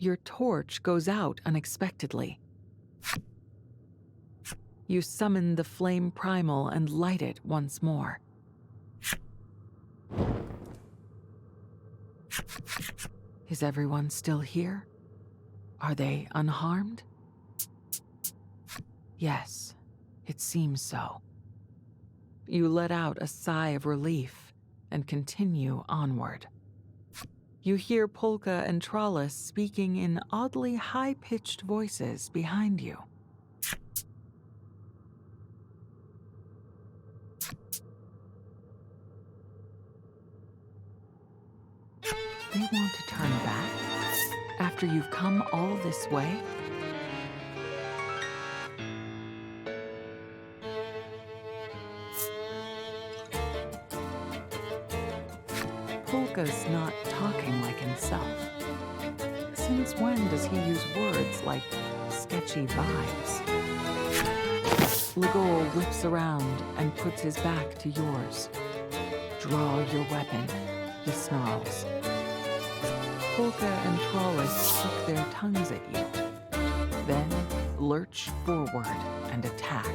Your torch goes out unexpectedly. You summon the flame primal and light it once more. Is everyone still here? Are they unharmed? Yes, it seems so. You let out a sigh of relief and continue onward. You hear Polka and Trollis speaking in oddly high-pitched voices behind you. They want to turn back after you've come all this way? Polka's not talking like himself. Since when does he use words like sketchy vibes? Ligor whips around and puts his back to yours. Draw your weapon, he snarls. Polka and Trollis stick their tongues at you, then lurch forward and attack.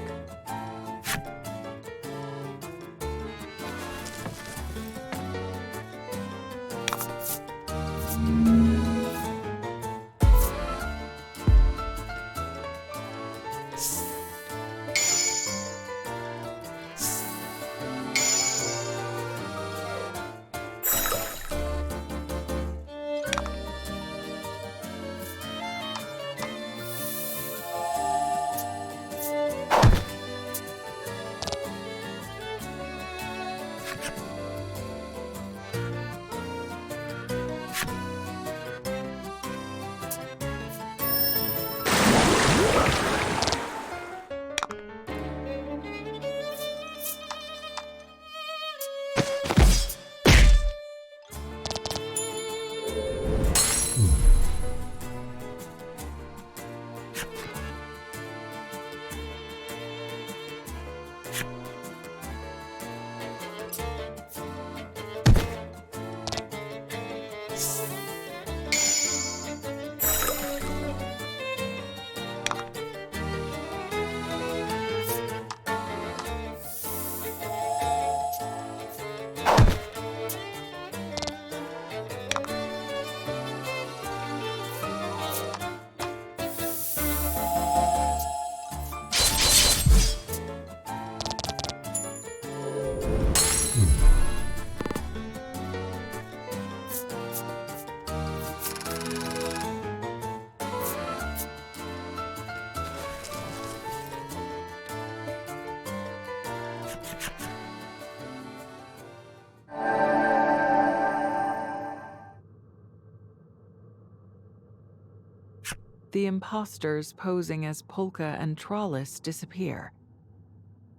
The impostors posing as Polka and Trollis disappear.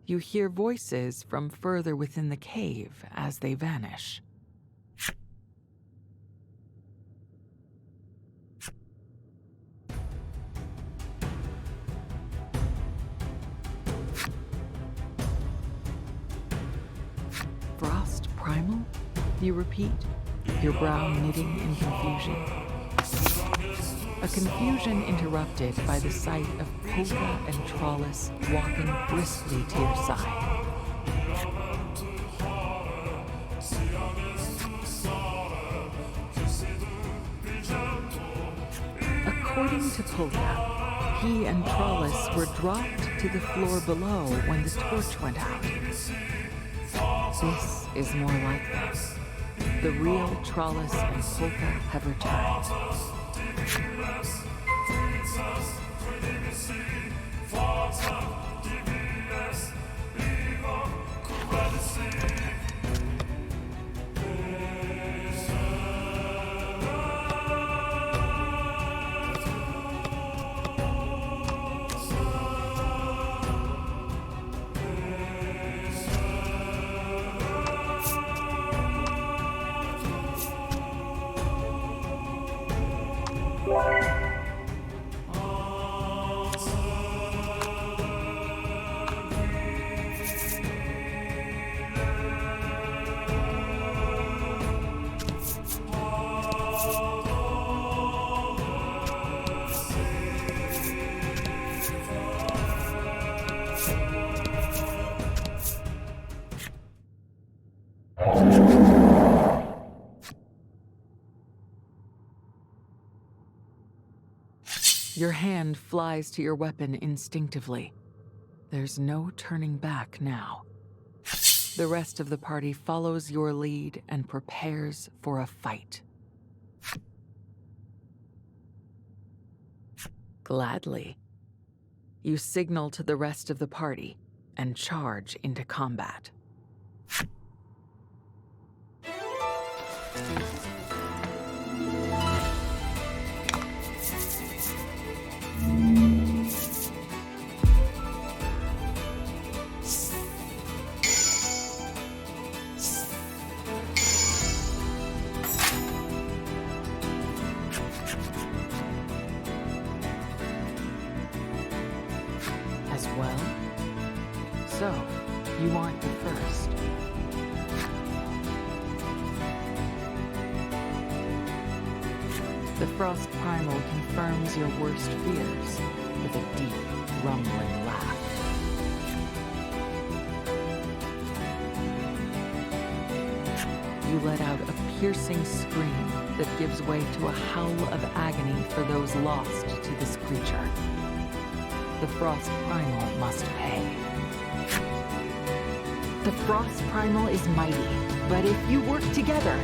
You hear voices from further within the cave as they vanish. Frost primal? You repeat, your brow knitting in confusion. A confusion interrupted by the sight of Polka and Trollis walking briskly to your side. According to Polka, he and Trollis were dropped to the floor below when the torch went out. This is more like them. The real Trollis and Polka have returned. Your hand flies to your weapon instinctively. There's no turning back now. The rest of the party follows your lead and prepares for a fight. Gladly, you signal to the rest of the party and charge into combat. As well? So, you aren't the first. The frost primal confirms your worst fears with a deep, rumbling laugh. You let out a piercing scream that gives way to a howl of agony for those lost to this creature. The frost primal must pay. The frost primal is mighty, but if you work together,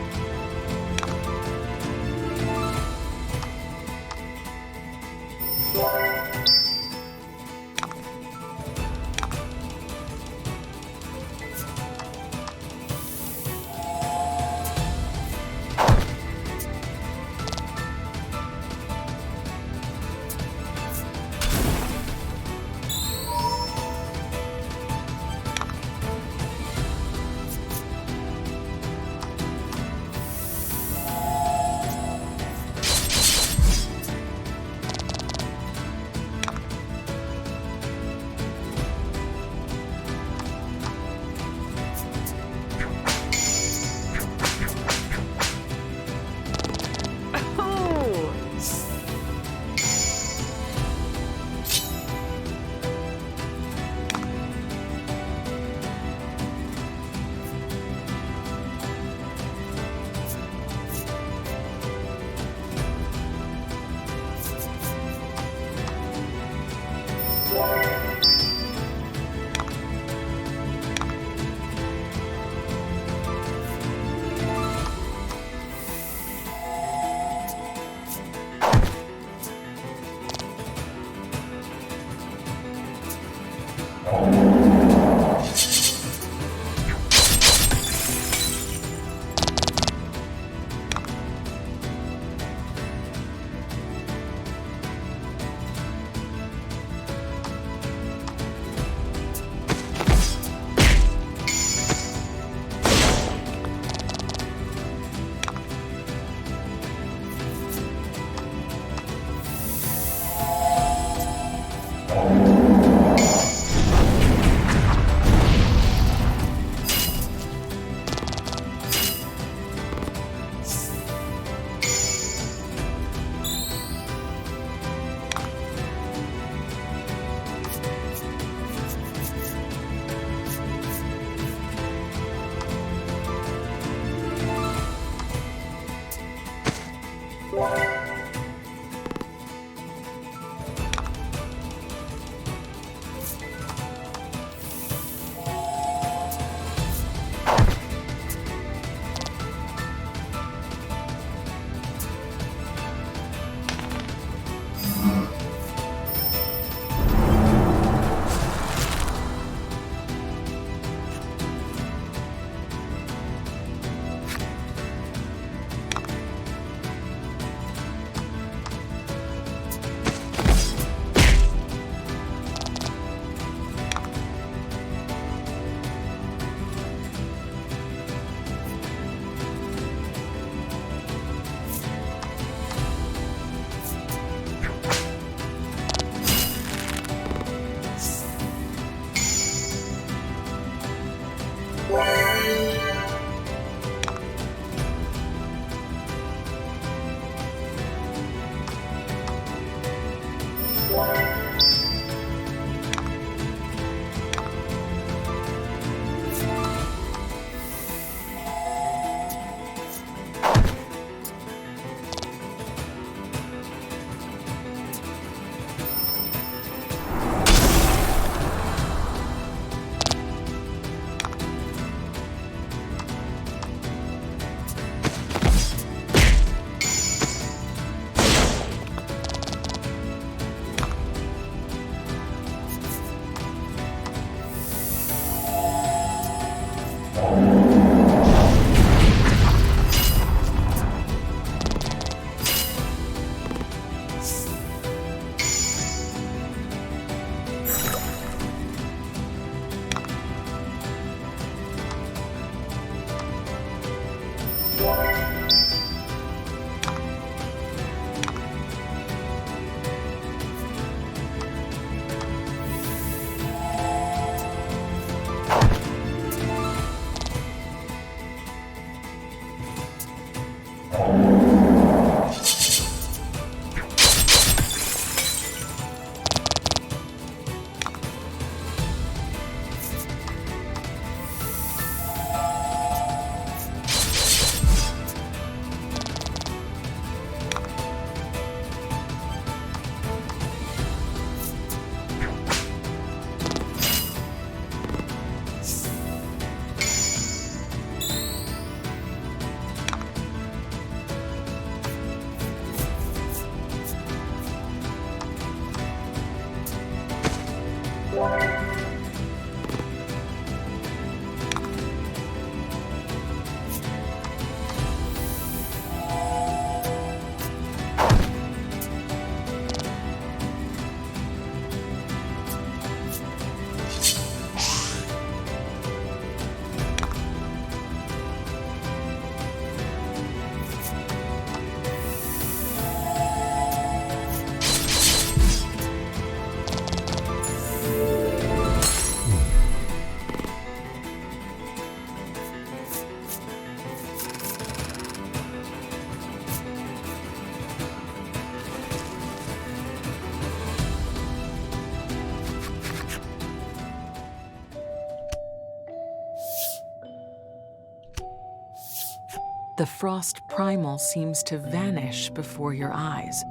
The frost primal seems to vanish before your eyes,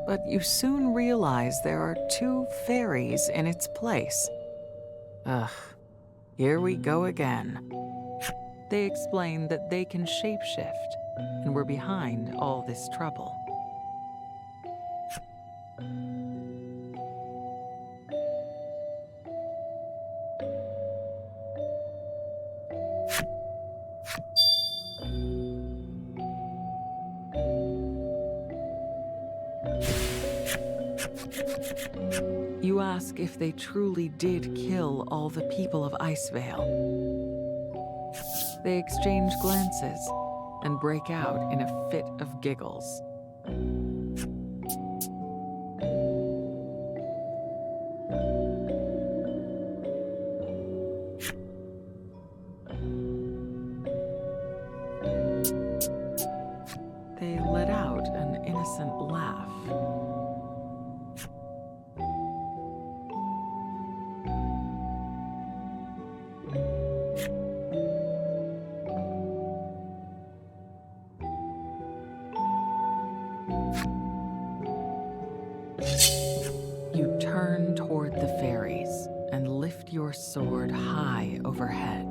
but you soon realize there are two fairies in its place. Ugh, here we go again. They explain that they can shapeshift and were behind all this trouble. You ask if they truly did kill all the people of Icevale. They exchange glances and break out in a fit of giggles. They let out an innocent laugh. soared high overhead.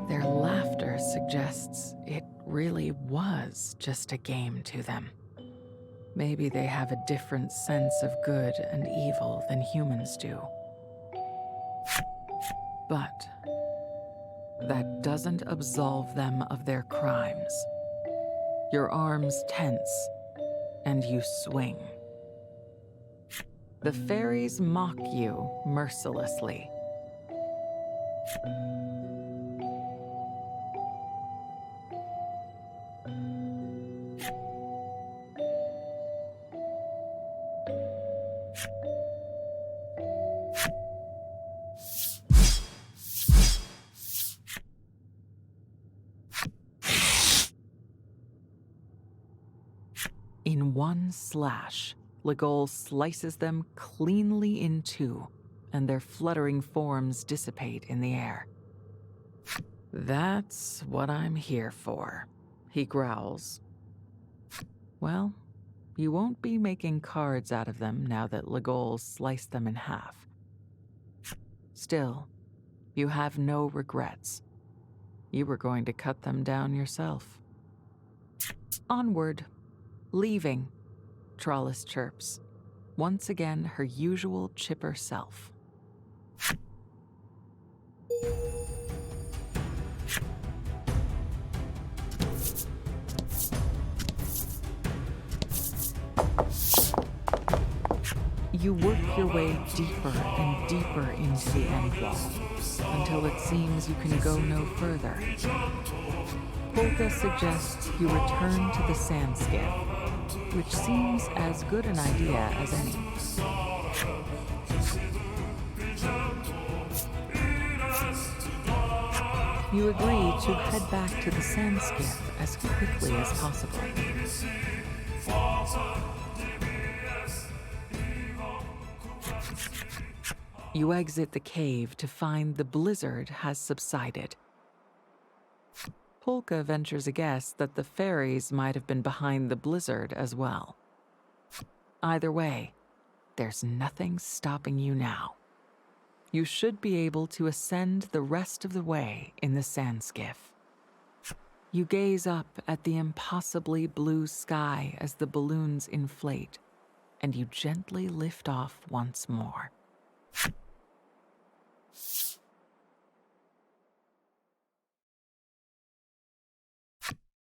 Their laughter suggests it really was just a game to them. Maybe they have a different sense of good and evil than humans do. But that doesn't absolve them of their crimes. Your arms tense, and you swing. The fairies mock you mercilessly. In one slash, Legol slices them cleanly in two, and their fluttering forms dissipate in the air. That's what I'm here for, he growls. Well, you won't be making cards out of them now that Legol sliced them in half. Still, you have no regrets. You were going to cut them down yourself. Onward. Leaving, Trollis chirps, once again her usual chipper self. You work your way deeper and deeper into the end wall, until it seems you can go no further. Polka suggests you return to the sand skiff, which seems as good an idea as any. You agree to head back to the sand skiff as quickly as possible. You exit the cave to find the blizzard has subsided. Polka ventures a guess that the fairies might have been behind the blizzard as well. Either way, there's nothing stopping you now. You should be able to ascend the rest of the way in the sand skiff. You gaze up at the impossibly blue sky as the balloons inflate, and you gently lift off once more.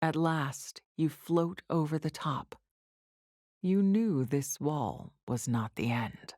At last, you float over the top. You knew this wall was not the end.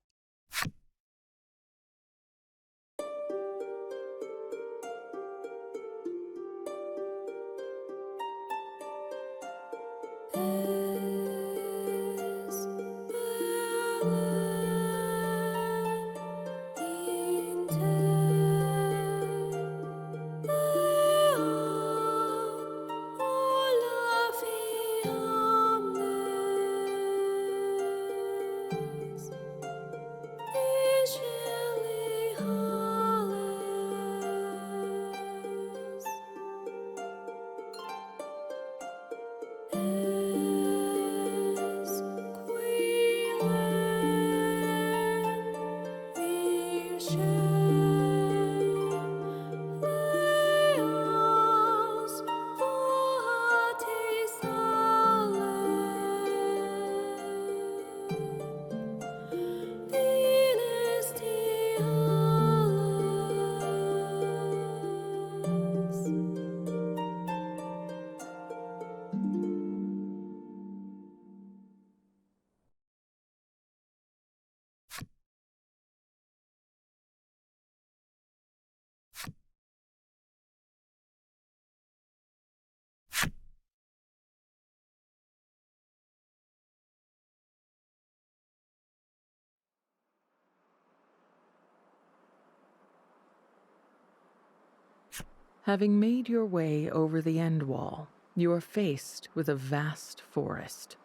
Having made your way over the end wall, you are faced with a vast forest.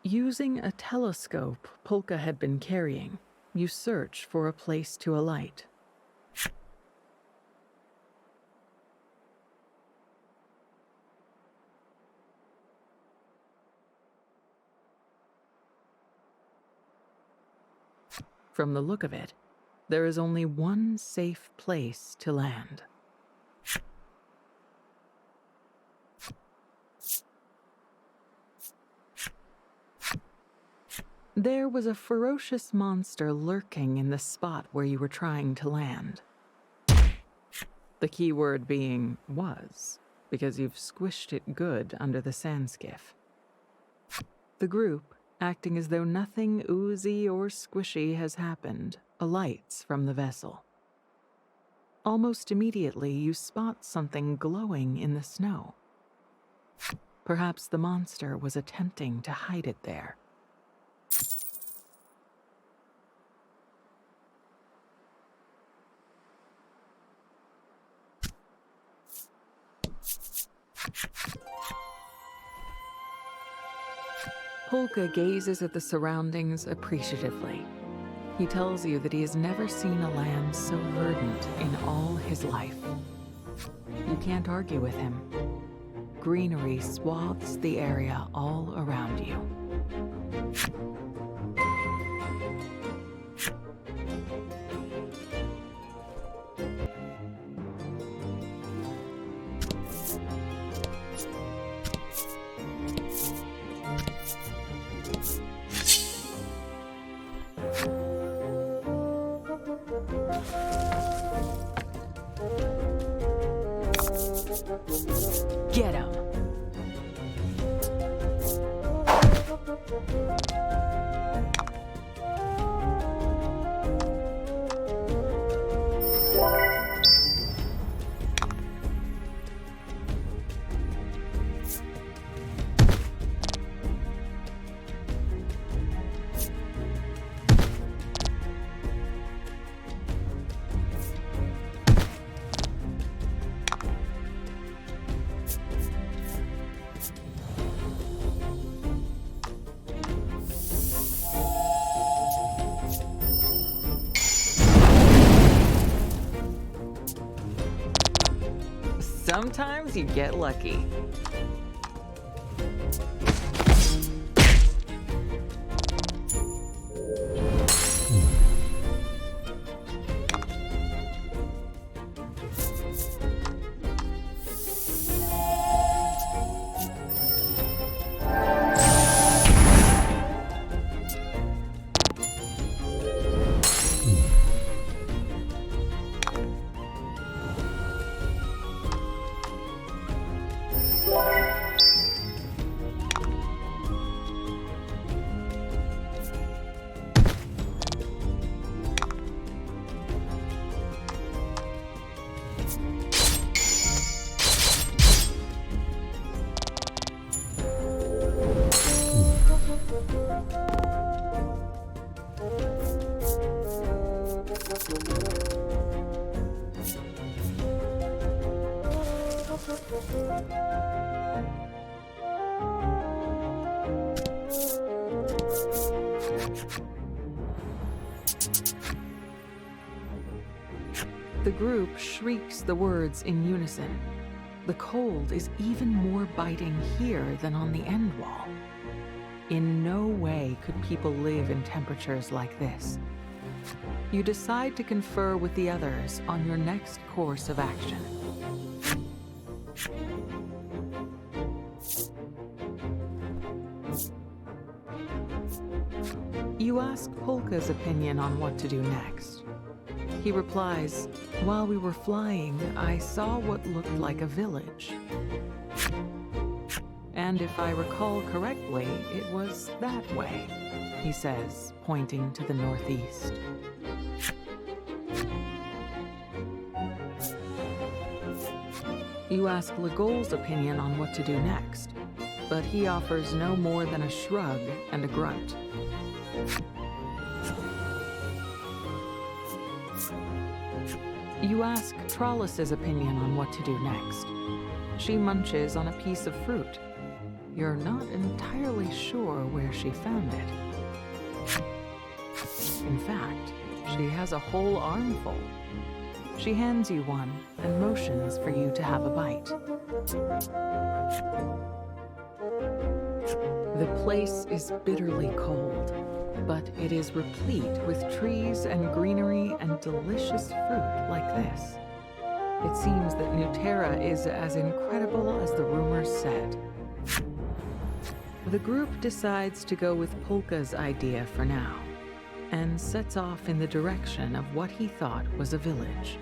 Using a telescope Polka had been carrying, you search for a place to alight. From the look of it, there is only one safe place to land. There was a ferocious monster lurking in the spot where you were trying to land. The key word being was, because you've squished it good under the sand skiff. The group, acting as though nothing oozy or squishy has happened, alights from the vessel. Almost immediately, you spot something glowing in the snow. Perhaps the monster was attempting to hide it there. Polka gazes at the surroundings appreciatively. He tells you that he has never seen a land so verdant in all his life. You can't argue with him. Greenery swathes the area all around you. Get him! Sometimes you get lucky. The group shrieks the words in unison. The cold is even more biting here than on the end wall. In no way could people live in temperatures like this. You decide to confer with the others on your next course of action. You ask Polka's opinion on what to do next. He replies, "While we were flying, I saw what looked like a village. And if I recall correctly, it was that way," he says, pointing to the northeast. You ask Legol's opinion on what to do next, but he offers no more than a shrug and a grunt. You ask Trollis's opinion on what to do next. She munches on a piece of fruit. You're not entirely sure where she found it. In fact, she has a whole armful. She hands you one and motions for you to have a bite. The place is bitterly cold. but it is replete with trees and greenery and delicious fruit like this. It seems that New Terra is as incredible as the rumors said. The group decides to go with Polka's idea for now, and sets off in the direction of what he thought was a village.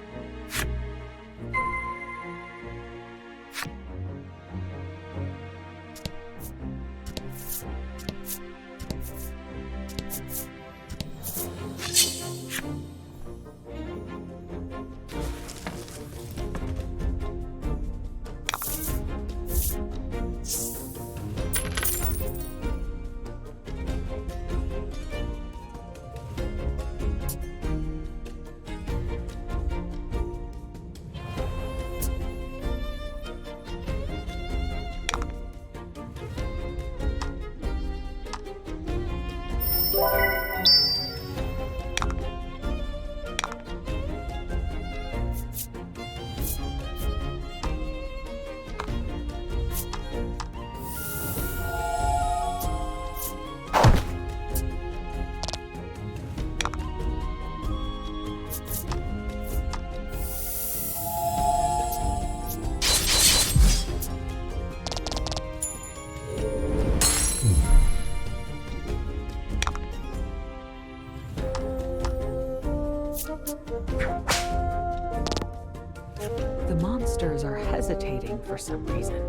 The monsters are hesitating for some reason.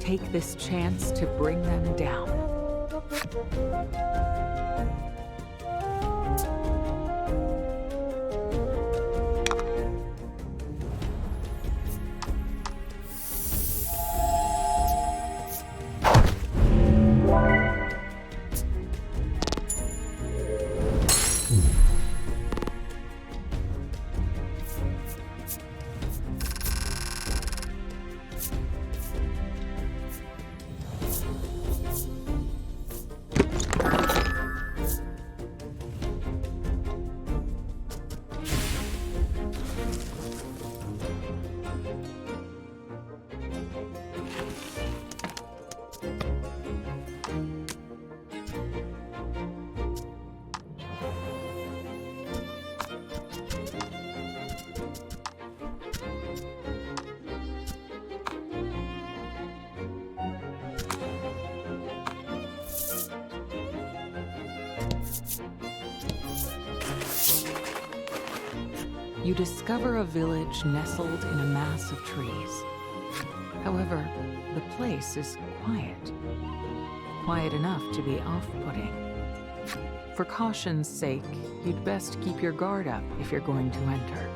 Take this chance to bring them down. You discover a village nestled in a mass of trees. However, the place is quiet. Quiet enough to be off-putting. For caution's sake, you'd best keep your guard up if you're going to enter.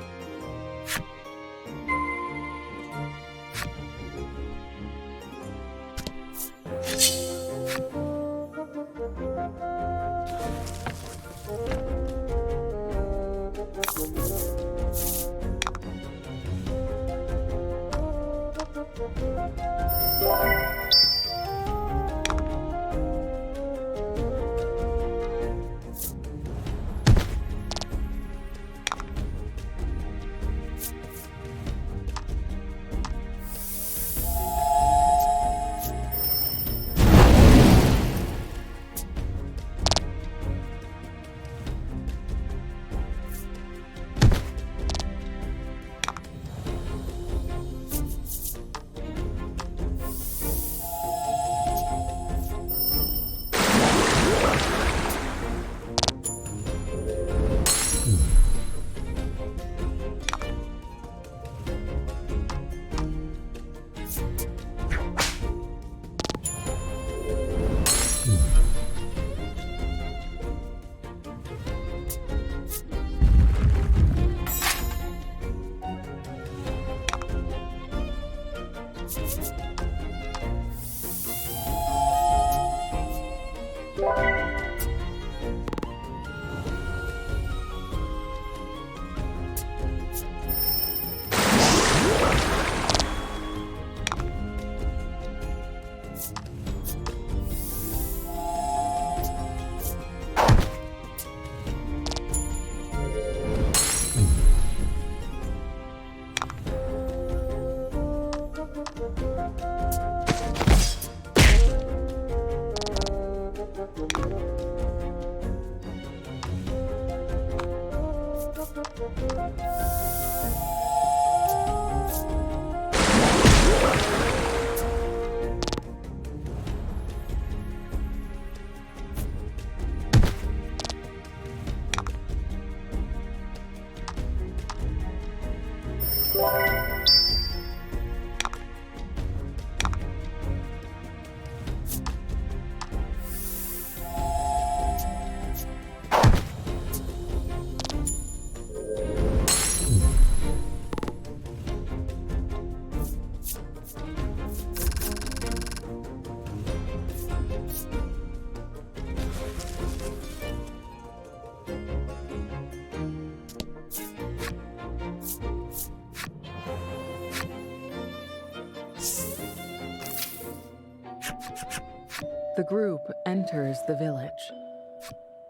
The group enters the village.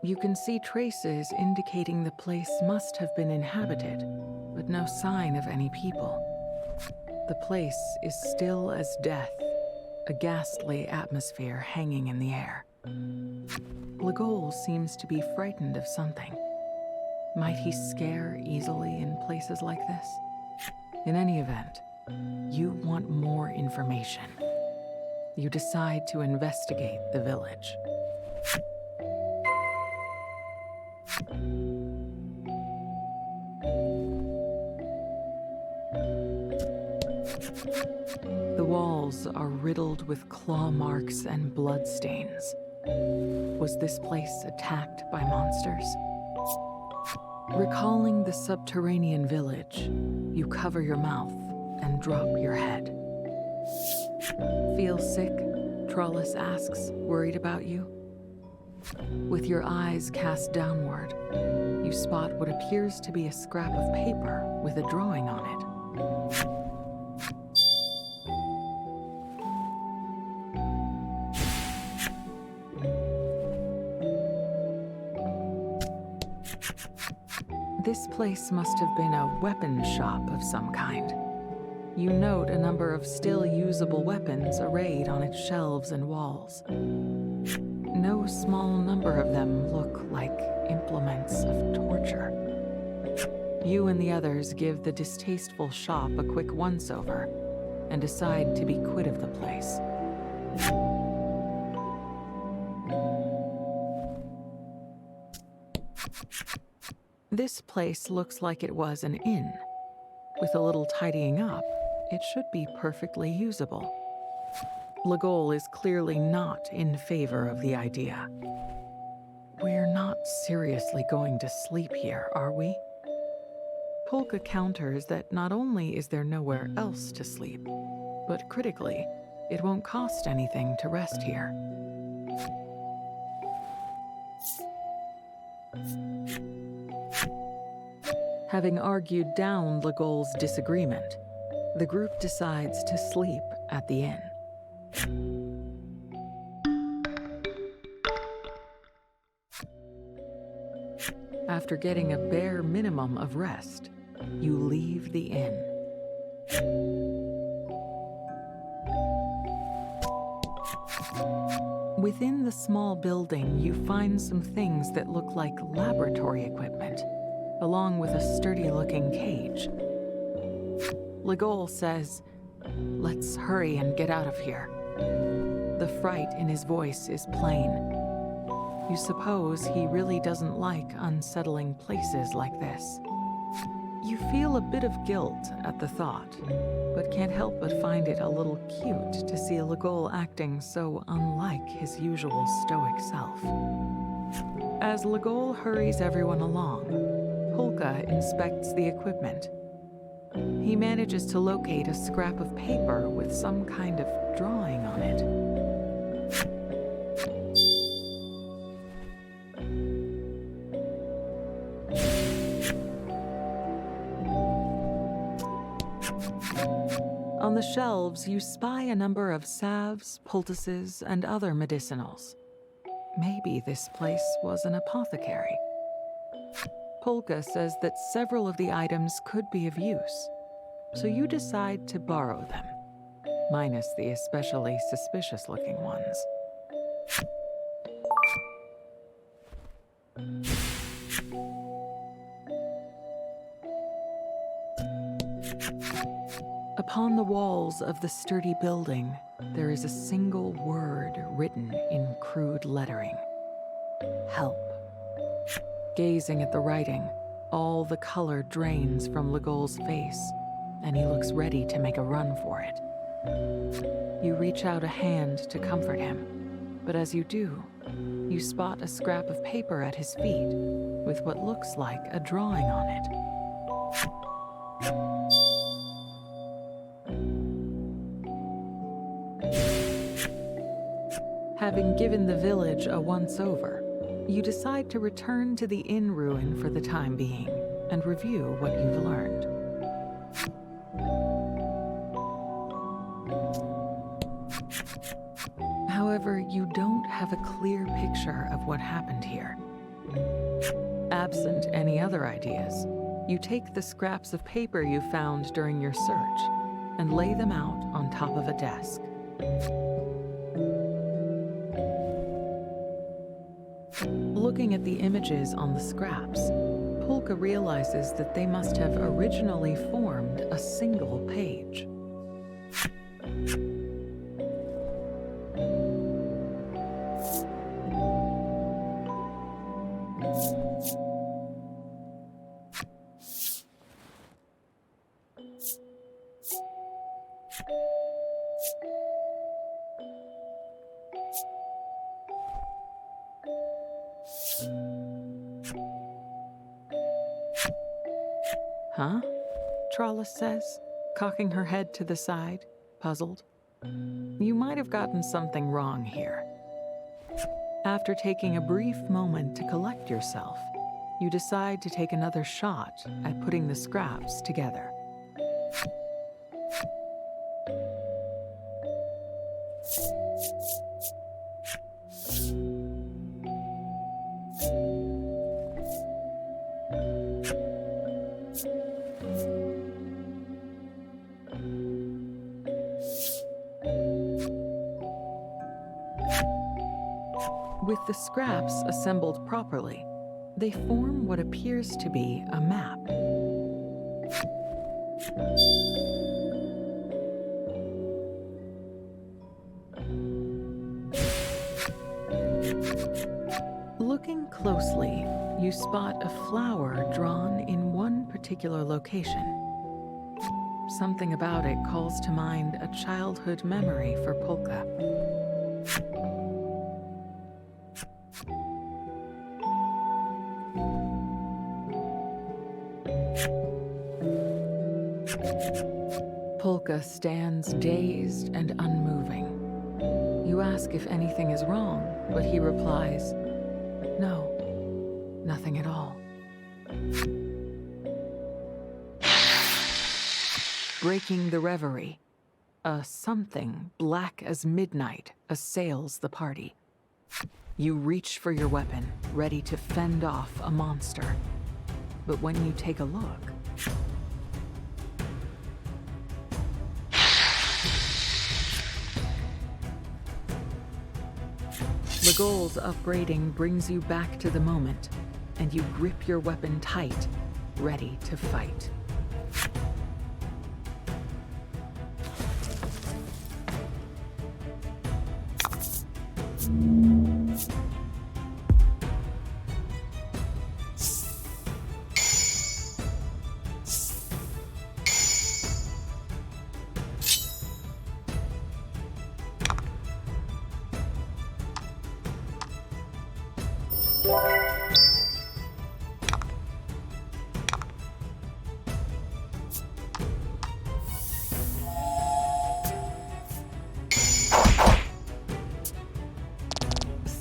You can see traces indicating the place must have been inhabited, but no sign of any people. The place is still as death, a ghastly atmosphere hanging in the air. Legol seems to be frightened of something. Might he scare easily in places like this? In any event, you want more information. You decide to investigate the village. The walls are riddled with claw marks and bloodstains. Was this place attacked by monsters? Recalling the subterranean village, you cover your mouth and drop your head. Feel sick? Trollus asks, worried about you. With your eyes cast downward, you spot what appears to be a scrap of paper with a drawing on it. This place must have been a weapon shop of some kind. You note a number of still usable weapons arrayed on its shelves and walls. No small number of them look like implements of torture. You and the others give the distasteful shop a quick once-over and decide to be quit of the place. This place looks like it was an inn. With a little tidying up, it should be perfectly usable. Legol is clearly not in favor of the idea. We're not seriously going to sleep here, are we? Polka counters that not only is there nowhere else to sleep, but critically, it won't cost anything to rest here. Having argued down Legol's disagreement, the group decides to sleep at the inn. After getting a bare minimum of rest, you leave the inn. Within the small building, you find some things that look like laboratory equipment, along with a sturdy-looking cage. Legol says, "Let's hurry and get out of here." The fright in his voice is plain. You suppose he really doesn't like unsettling places like this. You feel a bit of guilt at the thought, but can't help but find it a little cute to see Legol acting so unlike his usual stoic self. As Legol hurries everyone along, Polka inspects the equipment. He manages to locate a scrap of paper with some kind of drawing on it. On the shelves, you spy a number of salves, poultices, and other medicinals. Maybe this place was an apothecary. Polka says that several of the items could be of use, so you decide to borrow them, minus the especially suspicious-looking ones. Upon the walls of the sturdy building, there is a single word written in crude lettering: help. Gazing at the writing, all the color drains from Legol's face, and he looks ready to make a run for it. You reach out a hand to comfort him, but as you do, you spot a scrap of paper at his feet with what looks like a drawing on it. Having given the village a once-over, you decide to return to the inn ruin for the time being and review what you've learned. However, you don't have a clear picture of what happened here. Absent any other ideas, you take the scraps of paper you found during your search and lay them out on top of a desk. Looking at the images on the scraps, Polka realizes that they must have originally formed a single page. Huh? Trollis says, cocking her head to the side, puzzled. You might have gotten something wrong here. After taking a brief moment to collect yourself, you decide to take another shot at putting the scraps together. With the scraps assembled properly, they form what appears to be a map. Looking closely, you spot a flower drawn in one particular location. Something about it calls to mind a childhood memory for Polka. Polka stands dazed and unmoving. You ask if anything is wrong, but he replies, "No, nothing at all." Breaking the reverie, a something black as midnight assails the party. You reach for your weapon, ready to fend off a monster. But when you take a look, the goal's upbraiding brings you back to the moment, and you grip your weapon tight, ready to fight.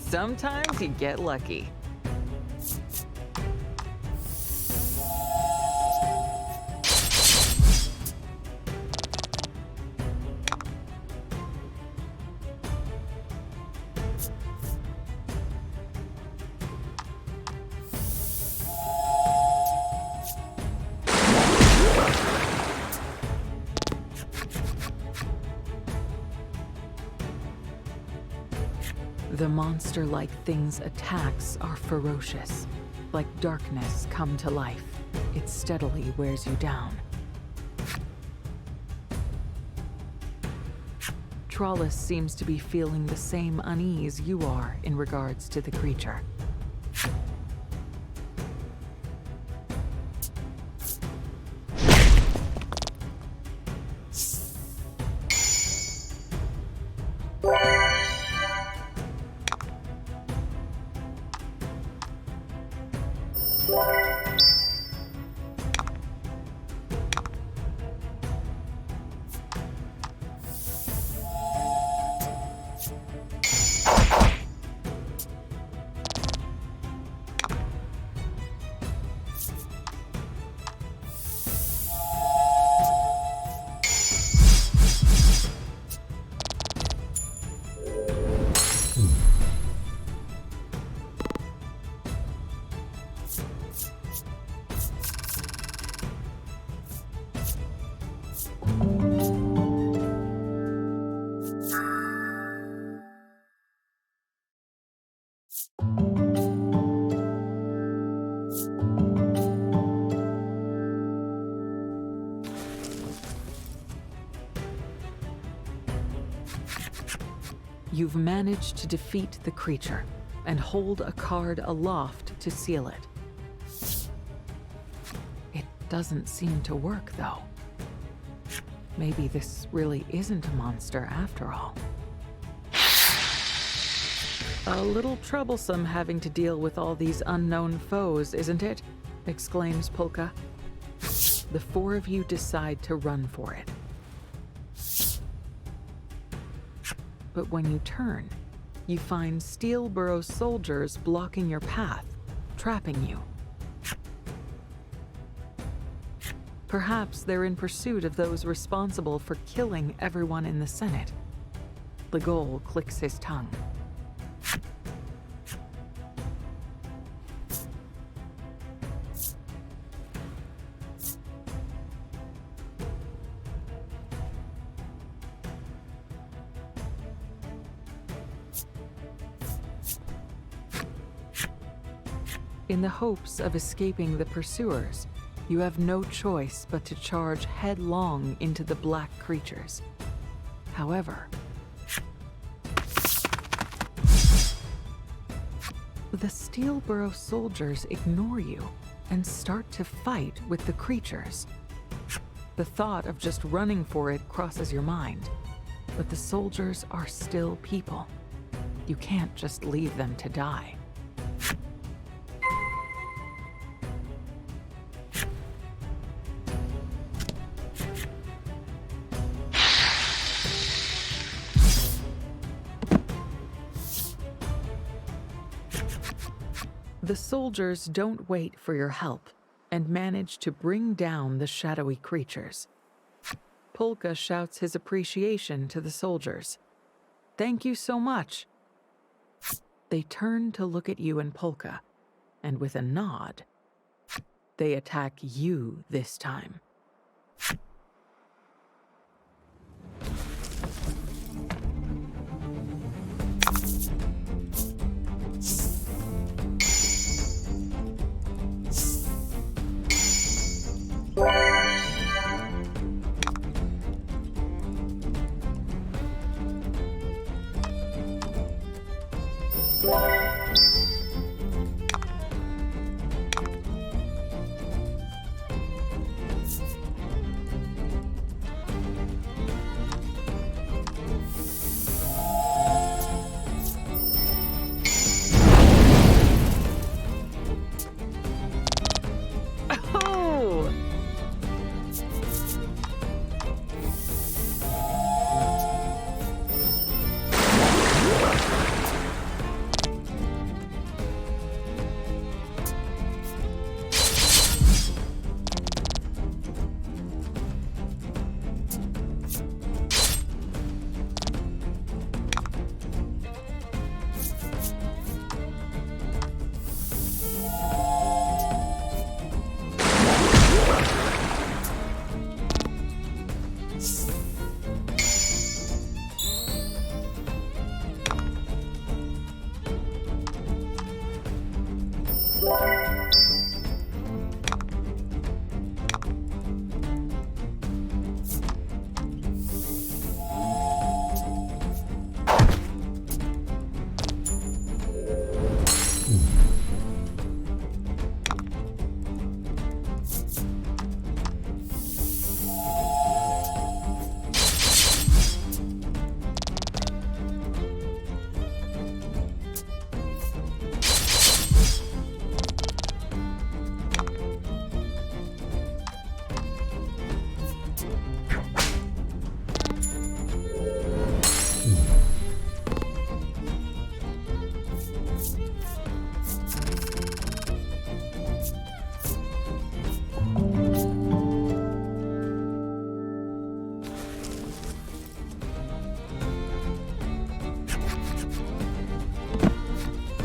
Sometimes you get lucky. The monster-like thing's attacks are ferocious. Like darkness come to life, it steadily wears you down. Trollis seems to be feeling the same unease you are in regards to the creature. You've managed to defeat the creature and hold a card aloft to seal it. It doesn't seem to work, though. Maybe this really isn't a monster after all. A little troublesome having to deal with all these unknown foes, isn't it? Exclaims Polka. The four of you decide to run for it. But when you turn, you find Steelborough soldiers blocking your path, trapping you. Perhaps they're in pursuit of those responsible for killing everyone in the Senate. Legol clicks his tongue. In the hopes of escaping the pursuers, you have no choice but to charge headlong into the black creatures. However, the Steelborough soldiers ignore you and start to fight with the creatures. The thought of just running for it crosses your mind, but the soldiers are still people. You can't just leave them to die. The soldiers don't wait for your help and manage to bring down the shadowy creatures. Polka shouts his appreciation to the soldiers. "Thank you so much." They turn to look at you and Polka, and with a nod, they attack you this time.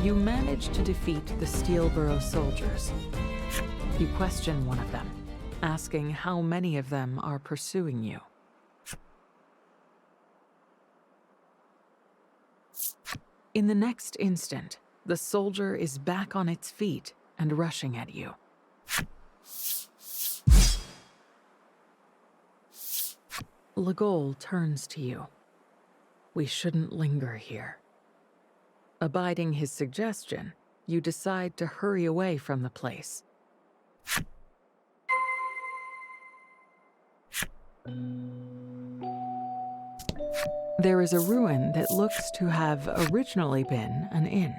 You manage to defeat the Steelborough soldiers. You question one of them, asking how many of them are pursuing you. In the next instant, the soldier is back on its feet and rushing at you. Legol turns to you. We shouldn't linger here. Abiding his suggestion, you decide to hurry away from the place. There is a ruin that looks to have originally been an inn.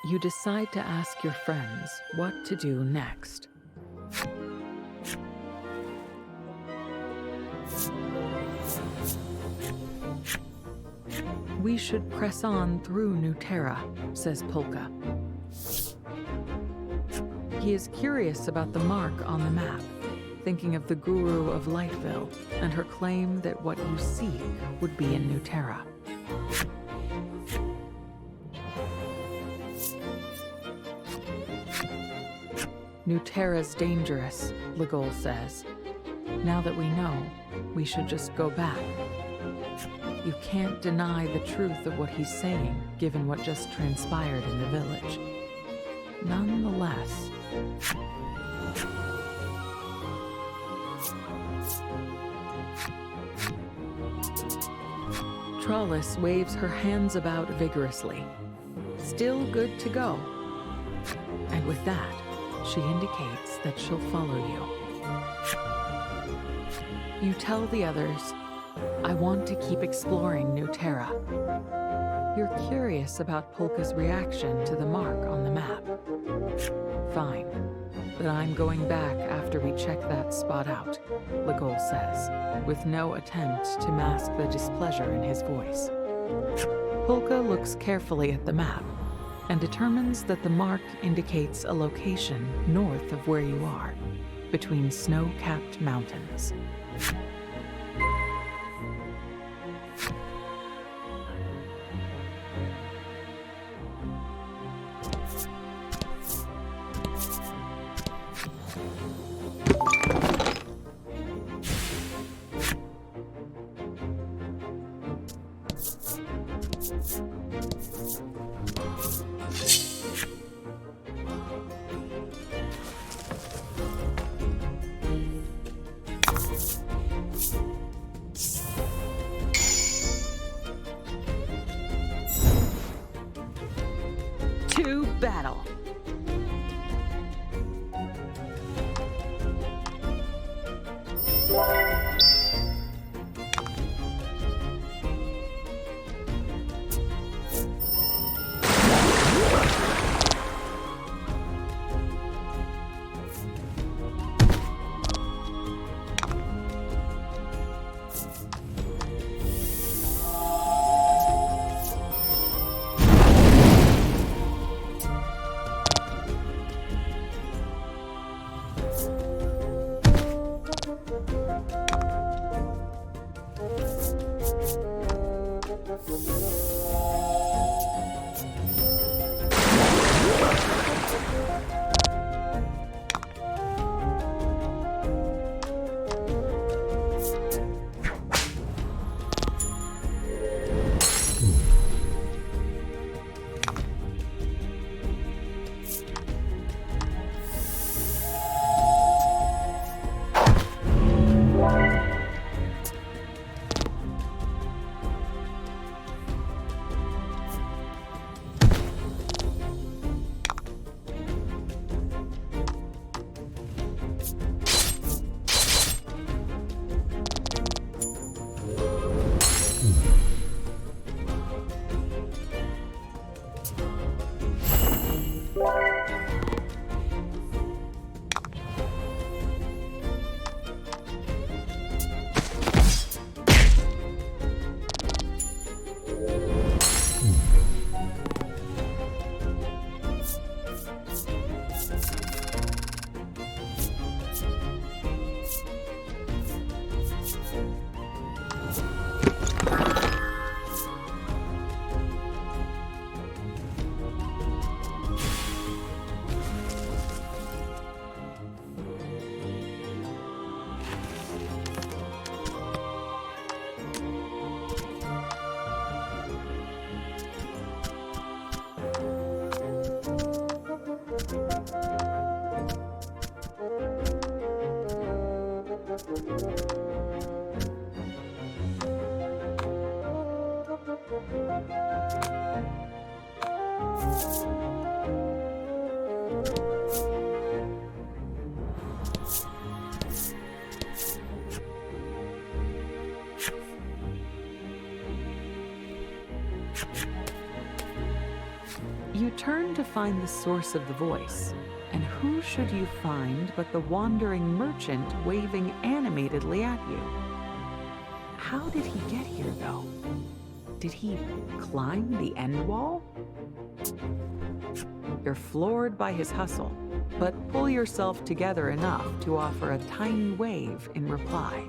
You decide to ask your friends what to do next. We should press on through New Terra, says Polka. He is curious about the mark on the map, thinking of the guru of Lightville and her claim that what you seek would be in New Terra. New Terra's dangerous, Legol says. Now that we know, we should just go back. You can't deny the truth of what he's saying, given what just transpired in the village. Nonetheless, Trollis waves her hands about vigorously. Still good to go. And with that, she indicates that she'll follow you. You tell the others, I want to keep exploring New Terra. You're curious about Polka's reaction to the mark on the map. Fine, but I'm going back after we check that spot out, Legol says, with no attempt to mask the displeasure in his voice. Polka looks carefully at the map and determines that the mark indicates a location north of where you are, between snow-capped mountains. To battle. return to find the source of the voice. And who should you find but the wandering merchant waving animatedly at you? How did he get here, though? Did he climb the end wall? You're floored by his hustle, but pull yourself together enough to offer a tiny wave in reply.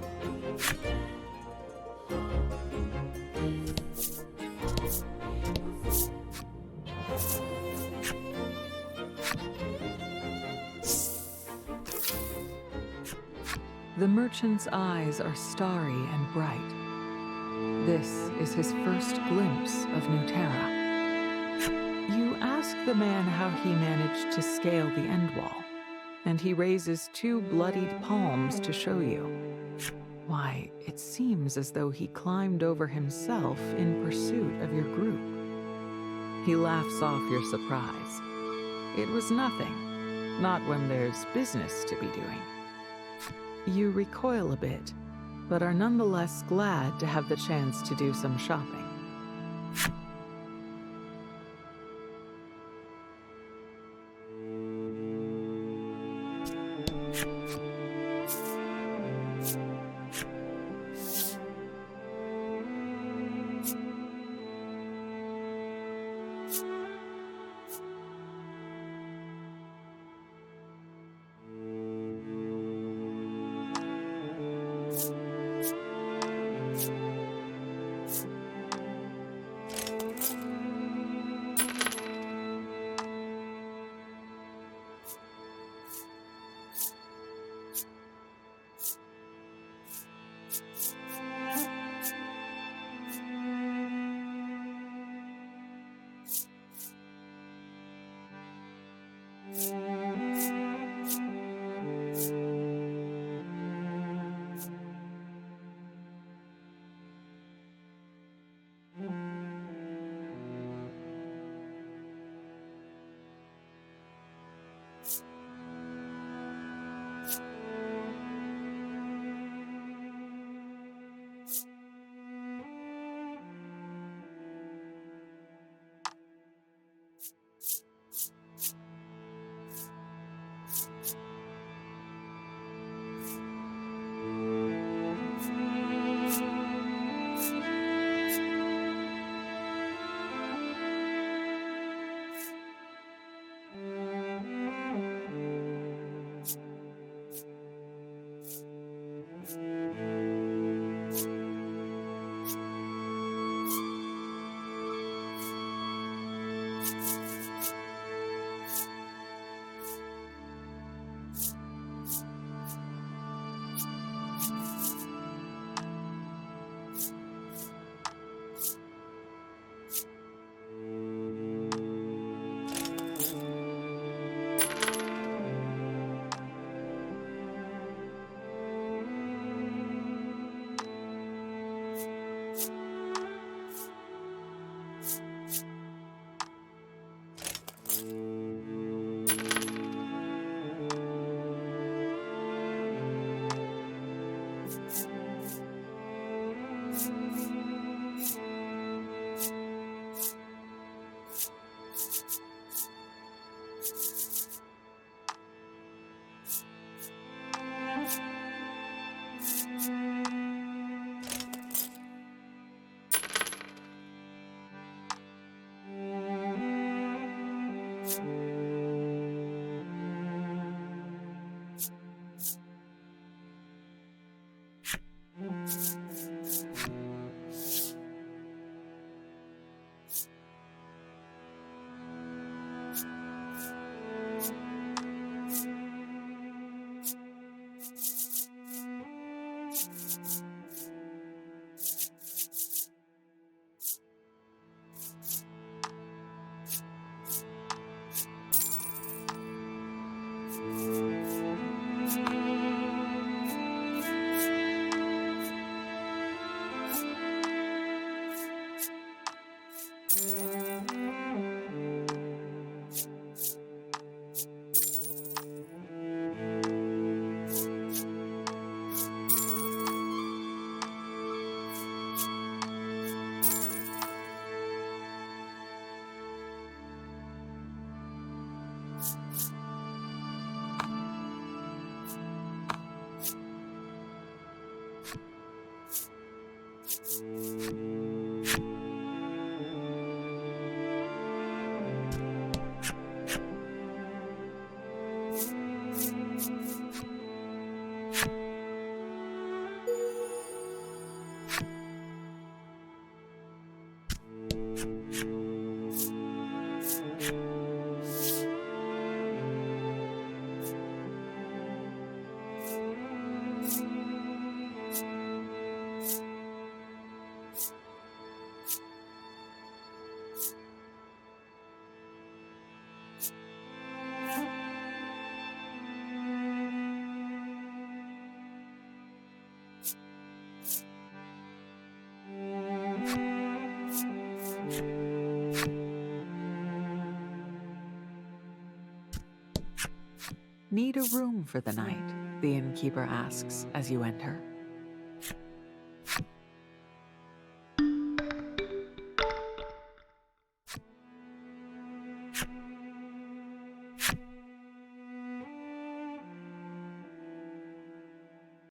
The merchant's eyes are starry and bright. This is his first glimpse of Nuterra. You ask the man how he managed to scale the end wall, and he raises 2 bloodied palms to show you. Why, it seems as though he climbed over himself in pursuit of your group. He laughs off your surprise. It was nothing, not when there's business to be doing. You recoil a bit, but are nonetheless glad to have the chance to do some shopping. Need a room for the night? The innkeeper asks as you enter.